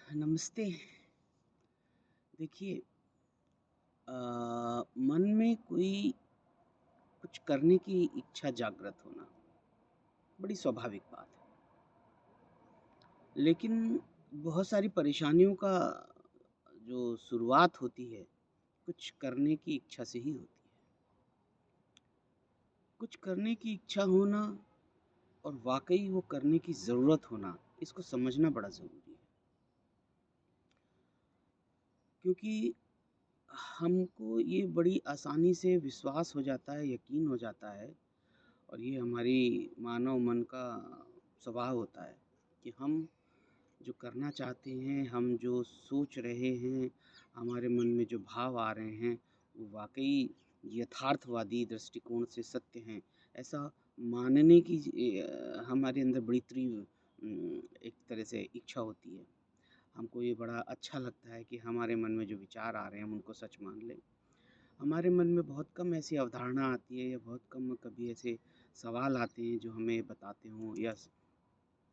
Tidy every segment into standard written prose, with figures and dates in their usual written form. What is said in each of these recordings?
नमस्ते। देखिए, मन में कोई कुछ करने की इच्छा जागृत होना बड़ी स्वाभाविक बात है। लेकिन बहुत सारी परेशानियों का जो शुरुआत होती है, कुछ करने की इच्छा से ही होती है। कुछ करने की इच्छा होना और वाक़ई वो करने की ज़रूरत होना, इसको समझना बड़ा ज़रूरी है। क्योंकि हमको ये बड़ी आसानी से विश्वास हो जाता है, यकीन हो जाता है और ये हमारी मानव मन का स्वभाव होता है कि हम जो करना चाहते हैं, हम जो सोच रहे हैं, हमारे मन में जो भाव आ रहे हैं, वो वाक़ई यथार्थवादी दृष्टिकोण से सत्य हैं। ऐसा मानने की हमारे अंदर बड़ी तीव्र एक तरह से इच्छा होती है। हमको ये बड़ा अच्छा लगता है कि हमारे मन में जो विचार आ रहे हैं, हम उनको सच मान लें। हमारे मन में बहुत कम ऐसी अवधारणा आती है या बहुत कम कभी ऐसे सवाल आते हैं जो हमें बताते हों या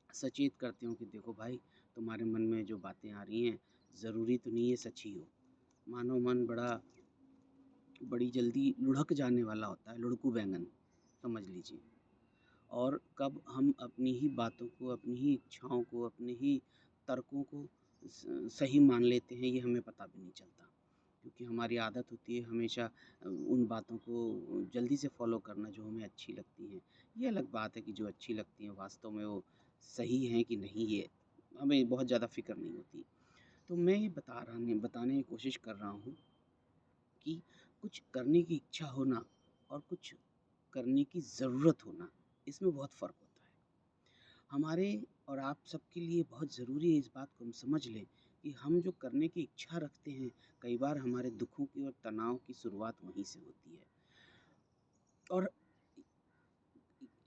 सचेत करते हों कि देखो भाई, तुम्हारे मन में जो बातें आ रही हैं ज़रूरी तो नहीं है सच ही हो। मानव मन बड़ी जल्दी लुढ़क जाने वाला होता है, लुढ़कू बैंगन समझ लीजिए। और कब हम अपनी ही बातों को, अपनी ही इच्छाओं को, अपने ही तर्कों को सही मान लेते हैं, ये हमें पता भी नहीं चलता। क्योंकि हमारी आदत होती है हमेशा उन बातों को जल्दी से फ़ॉलो करना जो हमें अच्छी लगती हैं। ये अलग बात है कि जो अच्छी लगती हैं वास्तव में वो सही हैं कि नहीं, ये हमें बहुत ज़्यादा फ़िक्र नहीं होती। तो मैं ये बताने की कोशिश कर रहा हूँ कि कुछ करने की इच्छा होना और कुछ करने की ज़रूरत होना, इसमें बहुत फ़र्क होता है। हमारे और आप सबके लिए बहुत ज़रूरी है इस बात को हम समझ लें कि हम जो करने की इच्छा रखते हैं, कई बार हमारे दुखों की और तनाव की शुरुआत वहीं से होती है। और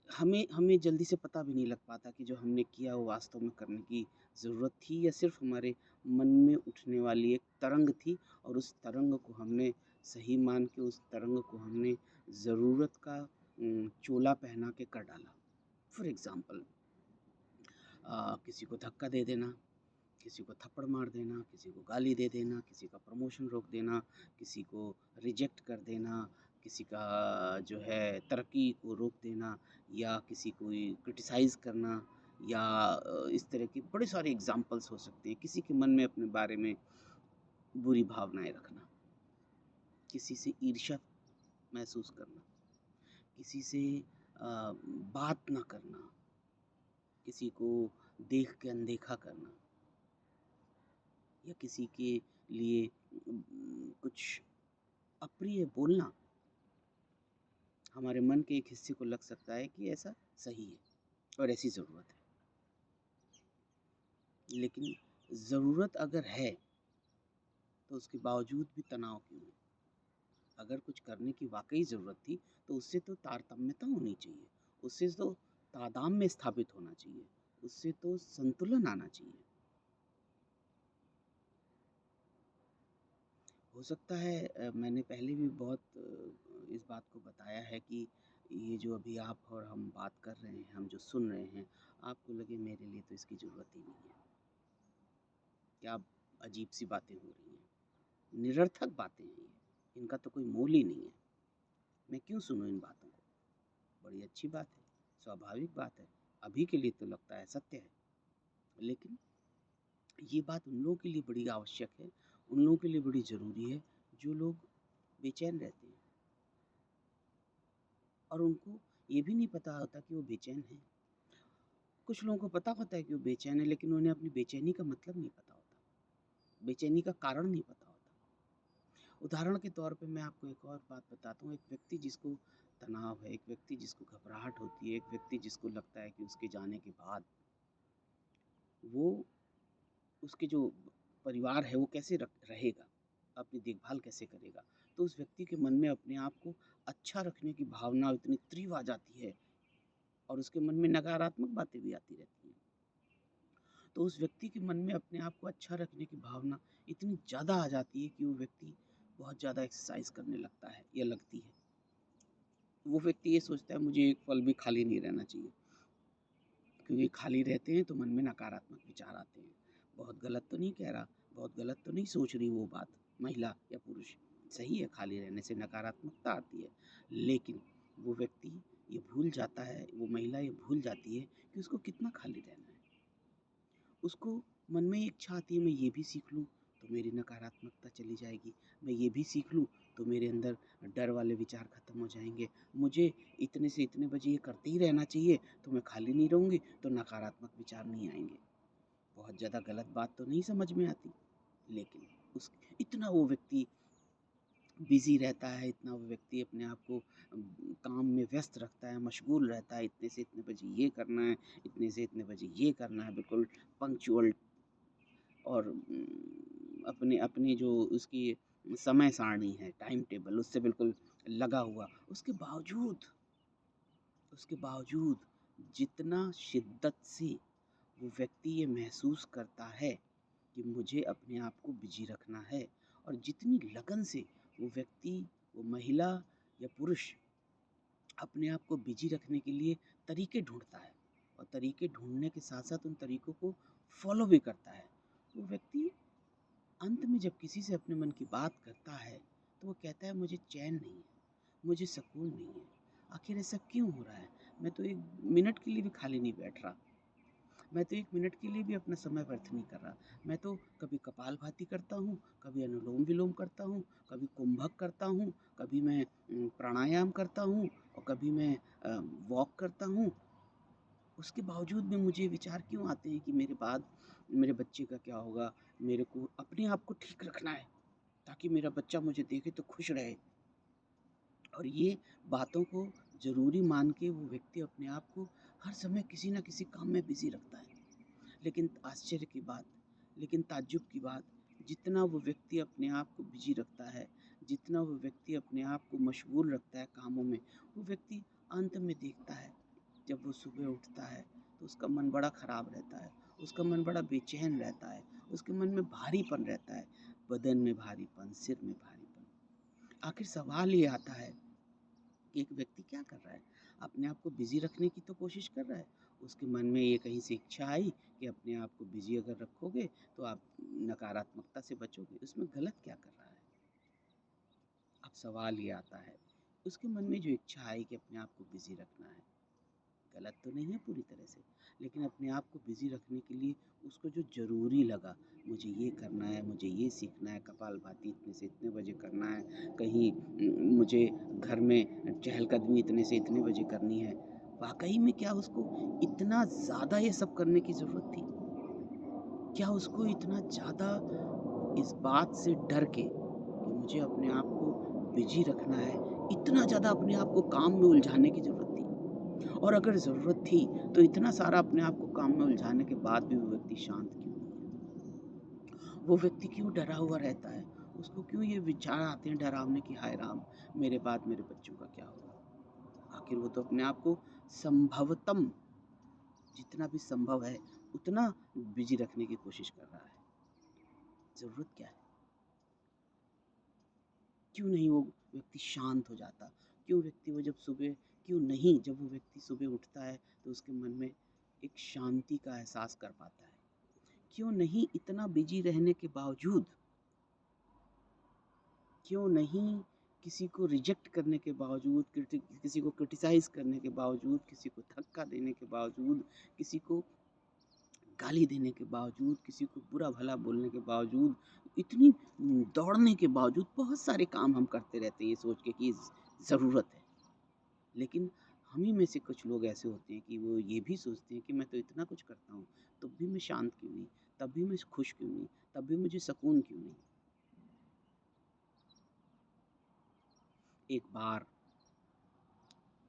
हमें हमें जल्दी से पता भी नहीं लग पाता कि जो हमने किया वो वास्तव में करने की ज़रूरत थी या सिर्फ़ हमारे मन में उठने वाली एक तरंग थी और उस तरंग को हमने सही मान के उस तरंग को हमने ज़रूरत का चोला पहना के कर डाला। फ़ॉर एग्ज़ाम्पल, किसी को धक्का दे देना, किसी को थप्पड़ मार देना, किसी को गाली दे देना, किसी का प्रमोशन रोक देना, किसी को रिजेक्ट कर देना, किसी का जो है तरक्की को रोक देना या किसी को क्रिटिसाइज़ करना या इस तरह की बड़े सारे एग्ज़ाम्पल्स हो सकते हैं। किसी के मन में अपने बारे में बुरी भावनाएँ रखना, किसी से ईर्ष्या महसूस करना, किसी से बात ना करना, किसी को देख के अनदेखा करना या किसी के लिए कुछ अप्रिय बोलना, हमारे मन के एक हिस्से को लग सकता है कि ऐसा सही है और ऐसी ज़रूरत है। लेकिन ज़रूरत अगर है, तो उसके बावजूद भी तनाव क्यों है? अगर कुछ करने की वाक़ई ज़रूरत थी, तो उससे तो तारतम्यता होनी चाहिए, उससे तो तादात्म्य स्थापित होना चाहिए, उससे तो संतुलन आना चाहिए। हो सकता है मैंने पहले भी बहुत इस बात को बताया है कि ये जो अभी आप और हम बात कर रहे हैं, हम जो सुन रहे हैं, आपको लगे मेरे लिए तो इसकी ज़रूरत ही नहीं है। क्या अजीब-सी बातें हो रही हैं, निरर्थक बातें हैं ये, इनका तो कोई मोल ही नहीं है। मैं क्यों सुनूँ इन बातों को? बड़ी अच्छी बात है, स्वाभाविक बात है, अभी के लिए तो लगता है सत्य है, लेकिन ये बात उन लोगों के लिए बड़ी आवश्यक है, उन लोगों के लिए बड़ी ज़रूरी है, जो लोग बेचैन रहते हैं। और उनको ये भी नहीं पता होता कि वो बेचैन हैं। कुछ लोगों को पता होता है कि वो बेचैन है, लेकिन उन्हें अपनी बेचैनी का मतलब नहीं पता होता, बेचैनी का कारण नहीं पता होता। उदाहरण के तौर पे मैं आपको एक और बात बताता हूँ, एक व्यक्ति जिसको तनाव है, एक व्यक्ति जिसको घबराहट होती है, एक व्यक्ति जिसको लगता है कि उसके जाने के बाद वो उसके जो परिवार है वो कैसे रहेगा, अपनी देखभाल कैसे करेगा। तो उस व्यक्ति के मन में अपने आप को अच्छा रखने की भावना इतनी तीव्र आ जाती है और उसके मन में नकारात्मक बातें भी आती रहती हैं। तो उस व्यक्ति के मन में अपने आप को अच्छा रखने की भावना इतनी ज़्यादा आ जाती है कि वो व्यक्ति बहुत ज़्यादा एक्सरसाइज़ करने लगता है या लगती है। वो व्यक्ति ये सोचता है मुझे एक पल भी खाली नहीं रहना चाहिए, क्योंकि खाली रहते हैं तो मन में नकारात्मक विचार आते हैं। बहुत गलत तो नहीं कह रहा, बहुत गलत तो नहीं सोच रही वो बात, महिला या पुरुष। सही है, खाली रहने से नकारात्मकता आती है, लेकिन वो व्यक्ति ये भूल जाता है, वो महिला ये भूल जाती है कि उसको कितना खाली रहना है। उसको मन में एक इच्छा आती है, मैं ये भी सीख लूँ तो मेरी नकारात्मकता चली जाएगी, मैं ये भी सीख लूँ तो मेरे अंदर डर वाले विचार खत्म हो जाएँगे, मुझे इतने से इतने बजे ये करते ही रहना चाहिए तो मैं खाली नहीं रहूँगी, तो नकारात्मक विचार नहीं आएँगे। बहुत ज़्यादा गलत बात तो नहीं समझ में आती, लेकिन उस इतना वो व्यक्ति बिज़ी रहता है, इतना वो व्यक्ति अपने आप को काम में व्यस्त रखता है, मशगूल रहता है, इतने से इतने बजे ये करना है, इतने से इतने बजे ये करना है, बिल्कुल पंक्चुअल और अपने अपनी जो उसकी समय सारणी है, टाइम टेबल उससे बिल्कुल लगा हुआ। उसके बावजूद जितना शिद्दत से वो व्यक्ति ये महसूस करता है कि मुझे अपने आप को बिजी रखना है, और जितनी लगन से वो व्यक्ति, वो महिला या पुरुष अपने आप को बिजी रखने के लिए तरीके ढूंढता है, और तरीके ढूंढने के साथ साथ उन तरीकों को फॉलो भी करता है, वो व्यक्ति अंत में जब किसी से अपने मन की बात करता है तो वो कहता है मुझे चैन नहीं है, मुझे सुकून नहीं है। आखिर ऐसा क्यों हो रहा है? मैं तो एक मिनट के लिए भी खाली नहीं बैठ रहा, मैं तो 1 मिनट के लिए भी अपना समय व्यर्थ नहीं कर रहा। मैं तो कभी कपालभाति करता हूँ, कभी अनुलोम-विलोम करता हूँ, कभी कुंभक करता हूँ, कभी मैं प्राणायाम करता हूँ और कभी मैं वॉक करता हूँ। उसके बावजूद भी मुझे विचार क्यों आते हैं कि मेरे बाद मेरे बच्चे का क्या होगा? मेरे को अपने आप को ठीक रखना है, ताकि मेरा बच्चा मुझे देखे तो खुश रहे। और ये बातों को ज़रूरी मान के वो व्यक्ति अपने आप को हर समय किसी न किसी काम में बिज़ी रखता है। लेकिन आश्चर्य की बात, लेकिन ताज्जुब की बात, जितना वो व्यक्ति अपने आप को बिजी रखता है, जितना वो व्यक्ति अपने आप को मशगूल रखता है कामों में, वो व्यक्ति अंत में देखता है, जब वो सुबह उठता है तो उसका मन बड़ा ख़राब रहता है, उसका मन बड़ा बेचैन रहता है, उसके मन में भारीपन रहता है, बदन में भारीपन, सिर में भारीपन। आखिर सवाल ये आता है कि एक व्यक्ति क्या कर रहा है? अपने आप को बिज़ी रखने की तो कोशिश कर रहा है। उसके मन में ये कहीं से इच्छा आई कि अपने आप को बिज़ी अगर रखोगे तो आप नकारात्मकता से बचोगे। उसमें गलत क्या कर रहा है? अब सवाल ये आता है, उसके मन में जो इच्छा आई कि अपने आप को बिज़ी रखना है, गलत तो नहीं है पूरी तरह से, लेकिन अपने आप को बिज़ी रखने के लिए उसको जो ज़रूरी लगा, मुझे ये करना है, मुझे ये सीखना है, कपालभाति इतने से इतने बजे करना है, कहीं मुझे घर में चहलकदमी इतने से इतने बजे करनी है। वाक़ई में क्या उसको इतना ज़्यादा ये सब करने की ज़रूरत थी? क्या उसको इतना ज़्यादा इस बात से डर के कि मुझे अपने आप को बिज़ी रखना है, इतना ज़्यादा अपने आप को काम में उलझाने की ज़रूरत थी? और अगर ज़रूरत थी, तो इतना सारा अपने आप को काम में उलझाने के बाद भी वो व्यक्ति शांत क्यों नहीं है? वो व्यक्ति क्यों डरा हुआ रहता है? उसको क्यों ये विचार आते हैं डरावने कि हाय राम! मेरे बाद मेरे बच्चों का क्या होगा? आखिर वो तो अपने आप को संभवतम जितना भी संभव है, उतना बिज़ी रखने की कोशिश कर रहा है। ज़रूरत क्या है? क्यों नहीं वो व्यक्ति शांत हो जाता? क्यों व्यक्ति वो जब सुबह क्यों नहीं जब वो व्यक्ति सुबह उठता है, तो उसके मन में एक शांति का एहसास कर पाता है? क्यों नहीं इतना बिजी रहने के बावजूद, क्यों नहीं किसी को रिजेक्ट करने के बावजूद, किसी को क्रिटिसाइज़ करने के बावजूद, किसी को धक्का देने के बावजूद, किसी को गाली देने के बावजूद, किसी को बुरा-भला बोलने के बावजूद, इतनी दौड़ने के बावजूद बहुत सारे काम हम करते रहते हैं ये सोच के कि ज़रूरत है। लेकिन हम ही में से कुछ लोग ऐसे होते हैं कि वो ये भी सोचते हैं कि मैं तो इतना कुछ करता हूँ, तब भी मैं शांत क्यों नहीं? तब भी मैं खुश क्यों नहीं? तब भी मुझे सुकून क्यों नहीं? एक बार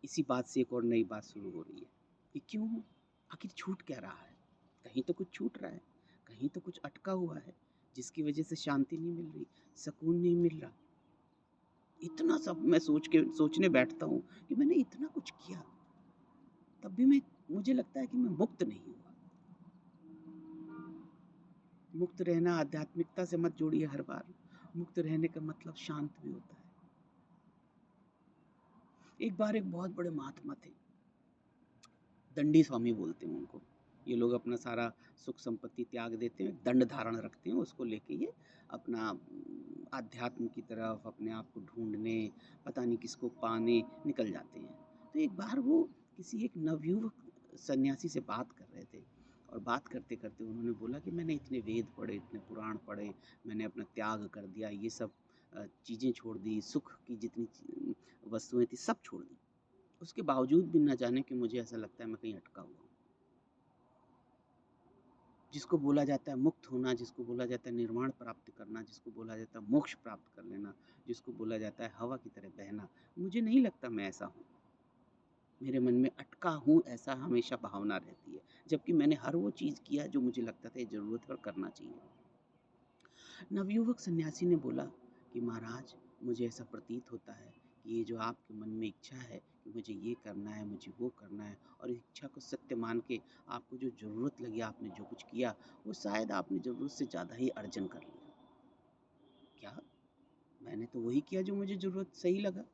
इसी बात से एक और नई बात शुरू हो रही है कि क्यों? आखिर छूट क्या रहा है? कहीं तो कुछ छूट रहा है, कहीं तो कुछ अटका हुआ है, जिसकी वजह से शांति नहीं मिल रही, सुकून नहीं मिल रहा। इतना सब मैं सोचने बैठता हूँ कि मैंने इतना कुछ किया, तब भी मुझे लगता है कि मैं मुक्त नहीं हुआ। मुक्त रहना आध्यात्मिकता से मत जोड़िए हर बार। मुक्त रहने का मतलब शांत भी होता है। एक बार एक बहुत बड़े महात्मा थे, दंडी स्वामी बोलते हैं उनको। ये लोग अपना सारा सुख संपत्ति त्याग देते हैं, दंड धारण रखते हैं, उसको लेके ये अपना आध्यात्म की तरफ अपने आप को ढूँढने, पता नहीं किसको पाने निकल जाते हैं। तो एक बार वो किसी एक नवयुवक सन्यासी से बात कर रहे थे और बात करते-करते उन्होंने बोला कि मैंने इतने वेद पढ़े, इतने पुराण पढ़े, मैंने अपना त्याग कर दिया, ये सब चीज़ें छोड़ दी, सुख की जितनी वस्तुएँ थी सब छोड़ दी। उसके बावजूद भी न जाने कि मुझे ऐसा लगता है मैं कहीं अटका हुआ हूँ। जिसको बोला जाता है मुक्त होना, जिसको बोला जाता है निर्वाण प्राप्त करना, जिसको बोला जाता है मोक्ष प्राप्त कर लेना, जिसको बोला जाता है हवा की तरह बहना, मुझे नहीं लगता मैं ऐसा हूँ। मेरे मन में अटका हूँ ऐसा हमेशा भावना रहती है, जबकि मैंने हर वो चीज़ किया जो मुझे लगता था ये ज़रूरत है और करना चाहिए। नवयुवक सन्यासी ने बोला कि महाराज, मुझे ऐसा प्रतीत होता है कि ये जो आपके मन में इच्छा है कि मुझे ये करना है, मुझे वो करना है और इस इच्छा को सत्य मान के आपको जो ज़रूरत लगी, आपने जो कुछ किया, वो शायद आपने ज़रूरत से ज़्यादा ही अर्जन कर लिया। क्या? मैंने तो वही किया जो मुझे ज़रूरत सही लगा।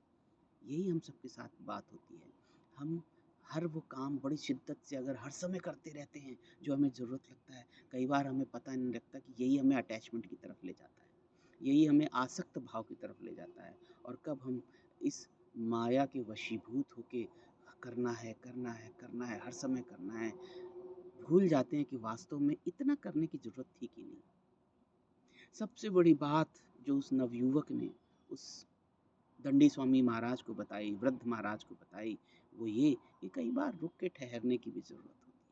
यही हम सबके साथ बात होती है। हम हर वो काम बड़ी शिद्दत से अगर हर समय करते रहते हैं जो हमें ज़रूरत लगता है, कई बार हमें पता नहीं लगता कि यही हमें अटैचमेंट की तरफ ले जाता है। यही हमें आसक्त भाव की तरफ ले जाता है और कब हम इस माया के वशीभूत होके करना है, करना है, करना है, हर समय करना है, भूल जाते हैं कि वास्तव में इतना करने की ज़रूरत थी कि नहीं। सबसे बड़ी बात जो उस नवयुवक ने उस दंडी स्वामी महाराज को बताई, वृद्ध महाराज को बताई, वो ये कि कई बार रुक के ठहरने की भी ज़रूरत होती है।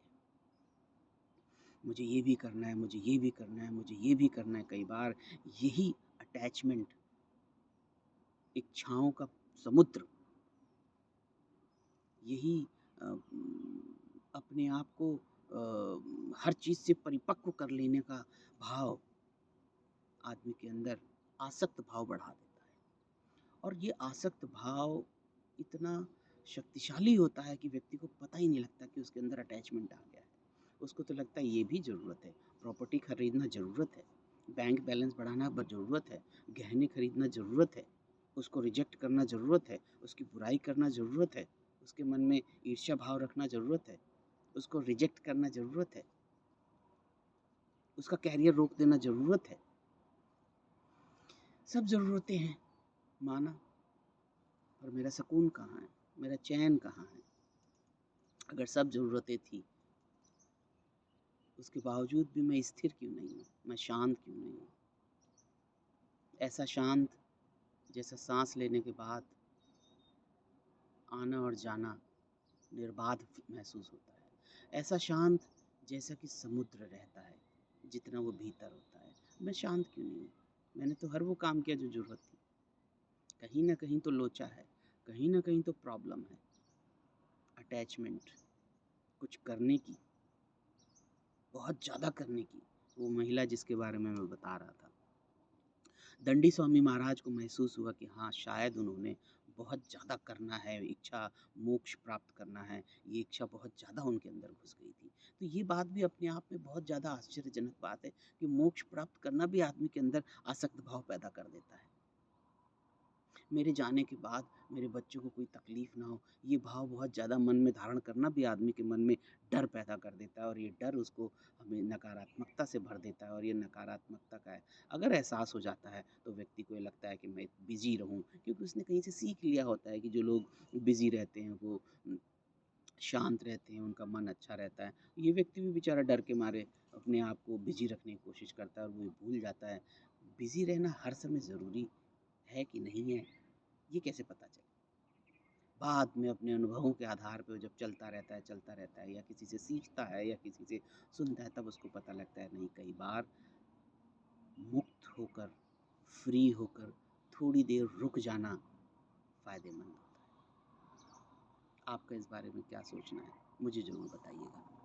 मुझे ये भी करना है, मुझे ये भी करना है, मुझे ये भी करना है, कई बार यही अटैचमेंट, इच्छाओं का समुद्र, यही अपने आप को हर चीज़ से परिपक्व कर लेने का भाव आदमी के अंदर आसक्त भाव बढ़ा देता है। और ये आसक्त भाव इतना शक्तिशाली होता है कि व्यक्ति को पता ही नहीं लगता कि उसके अंदर अटैचमेंट आ गया है। उसको तो लगता है ये भी ज़रूरत है, प्रॉपर्टी खरीदना ज़रूरत है, बैंक बैलेंस बढ़ाना ज़रूरत है, गहने खरीदना ज़रूरत है, उसको रिजेक्ट करना ज़रूरत है, उसकी बुराई करना ज़रूरत है, उसके मन में ईर्ष्या भाव रखना ज़रूरत है, उसको रिजेक्ट करना ज़रूरत है, उसका कैरियर रोक देना ज़रूरत है। सब ज़रूरतें हैं, माना, पर मेरा सुकून कहाँ है? मेरा चैन कहाँ है? अगर सब ज़रूरतें थी, उसके बावजूद भी मैं स्थिर क्यों नहीं हूँ? मैं शांत क्यों नहीं हूँ? ऐसा शांत जैसा साँस लेने के बाद आना और जाना निर्बाध महसूस होता है। ऐसा शांत जैसा कि समुद्र रहता है, जितना वो भीतर होता है। मैं शांत क्यों नहीं हूँ? मैंने तो हर वो काम किया जो ज़रूरत थी। कहीं न कहीं तो लोचा है, कहीं न कहीं तो प्रॉब्लम है। अटैचमेंट, कुछ करने की, बहुत ज़्यादा करने की। वो महिला जिसके बारे में मैं बता रहा था। दंडी स्वामी महाराज को महसूस हुआ कि हाँ, शायद उन्होंने बहुत ज़्यादा करना है, इच्छा मोक्ष प्राप्त करना है, ये इच्छा बहुत ज़्यादा उनके अंदर घुस गई थी। तो ये बात भी अपने आप में बहुत ज़्यादा आश्चर्यजनक बात है कि मोक्ष प्राप्त करना भी आदमी के अंदर आसक्त भाव पैदा कर देता है। मेरे जाने के बाद मेरे बच्चों को कोई तकलीफ़ ना हो, ये भाव बहुत ज़्यादा मन में धारण करना भी आदमी के मन में डर पैदा कर देता है और ये डर उसको हमें नकारात्मकता से भर देता है और ये नकारात्मकता का है। अगर एहसास हो जाता है तो व्यक्ति को ये लगता है कि मैं बिज़ी रहूँ, क्योंकि उसने कहीं से सीख लिया होता है कि जो लोग बिज़ी रहते हैं वो शांत रहते हैं, उनका मन अच्छा रहता है। ये व्यक्ति भी बेचारा डर के मारे अपने आप को बिज़ी रखने की कोशिश करता है और वो ये भूल जाता है, बिज़ी रहना हर समय ज़रूरी है कि नहीं है, ये कैसे पता चले? बाद में अपने अनुभवों के आधार पे वो जब चलता रहता है या किसी से सीखता है या किसी से सुनता है, तब उसको पता लगता है नहीं, कई बार मुक्त होकर, फ्री होकर थोड़ी देर रुक जाना फ़ायदेमंद होता है। आपका इस बारे में क्या सोचना है? मुझे ज़रूर बताइएगा।